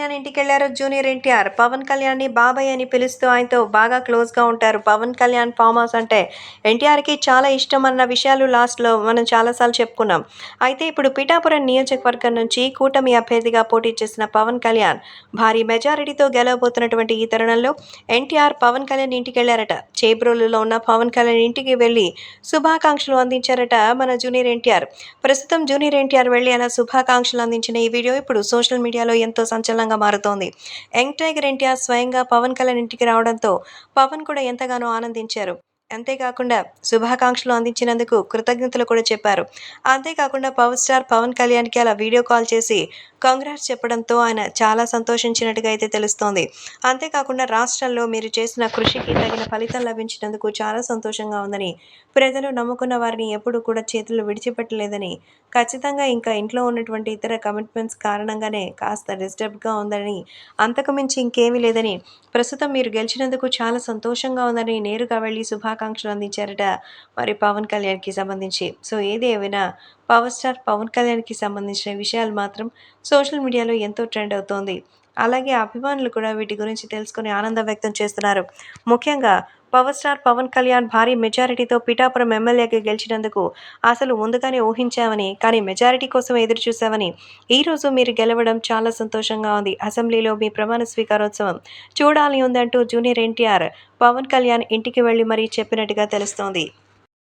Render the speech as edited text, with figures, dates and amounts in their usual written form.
Kalyan ఇంటికెళ్లారు junior NTR. Pawan కళ్యాణ్‌ని బాబాయ్ అని పిలుస్తూ ఆయనతో బాగా క్లోజ్‌గా ఉంటారు. పవన్ కళ్యాణ్ ఫార్మ్ హౌస్ అంటే ఎన్టీఆర్‌కి చాలా ఇష్టం అన్న విషయాలు లాస్ట్‌లో మనం చాలా సార్లు చెప్పుకున్నాం. అయితే ఇప్పుడు పిఠాపురం నియోజకవర్గం నుంచి కూటమి అభ్యర్థిగా పోటీ చేసిన పవన్ కళ్యాణ్ భారీ మెజారిటీతో గెలవబోతున్నటువంటి ఈ తరుణంలో ఎన్టీఆర్ పవన్ కళ్యాణ్ ఇంటికెళ్లారట. చేబ్రోలులో ఉన్న పవన్ కళ్యాణ్ ఇంటికి వెళ్లి శుభాకాంక్షలు అందించారట మన జూనియర్ ఎన్టీఆర్. ప్రస్తుతం జూనియర్ ఎన్టీఆర్ వెళ్లి అలా శుభాకాంక్షలు అందించిన ఈ వీడియో ఇప్పుడు సోషల్ మీడియాలో ఎంతో సంచలనంగా మారుతోంది. యంగ్ టైగర్ ఎన్టీఆర్ స్వయంగా పవన్ కళ్యాణ్ ఇంటికి రావడంతో పవన్ కూడా ఎంతగానో ఆనందించారు. అంతేకాకుండా శుభాకాంక్షలు అందించినందుకు కృతజ్ఞతలు కూడా చెప్పారు. అంతేకాకుండా పవర్ స్టార్ పవన్ కళ్యాణ్‌కి అలా వీడియో కాల్ చేసి కంగ్రాట్స్ చెప్పడంతో ఆయన చాలా సంతోషించినట్టుగా అయితే తెలుస్తోంది. అంతేకాకుండా రాష్ట్రంలో మీరు చేసిన కృషికి తగిన ఫలితం లభించినందుకు చాలా సంతోషంగా ఉందని, ప్రజలు నమ్ముకున్న వారిని ఎప్పుడూ కూడా చేతులు విడిచిపెట్టలేదని, ఖచ్చితంగా ఇంకా ఇంట్లో ఉన్నటువంటి ఇతర కమిట్మెంట్స్ కారణంగానే కాస్త డిస్టర్బ్డ్‌గా ఉందని, అంతకు మించి ఇంకేమీ లేదని, ప్రస్తుతం మీరు గెలిచినందుకు చాలా సంతోషంగా ఉందని నేరుగా వెళ్లి శుభాకాంక్షలు అందించారట మరి పవన్ కళ్యాణ్‌కి సంబంధించి. సో ఏది ఏమైనా పవర్ స్టార్ పవన్ కళ్యాణ్‌కి సంబంధించిన విషయాలు మాత్రం సోషల్ మీడియాలో ఎంతో ట్రెండ్ అవుతోంది. అలాగే అభిమానులు కూడా వీటి గురించి తెలుసుకొని ఆనందం వ్యక్తం చేస్తున్నారు. ముఖ్యంగా పవర్ స్టార్ పవన్ కళ్యాణ్ భారీ మెజారిటీతో పిఠాపురం ఎమ్మెల్యేగా గెలిచినందుకు అసలు ముందుగానే ఊహించామని, కానీ మెజారిటీ కోసం ఎదురు చూసామని, ఈరోజు మీరు గెలవడం చాలా సంతోషంగా ఉంది. అసెంబ్లీలో మీ ప్రమాణ స్వీకారోత్సవం చూడాలి ఉందంటూ జూనియర్ ఎన్టీఆర్ పవన్ కళ్యాణ్ ఇంటికి వెళ్లి మరీ చెప్పినట్టుగా తెలుస్తోంది.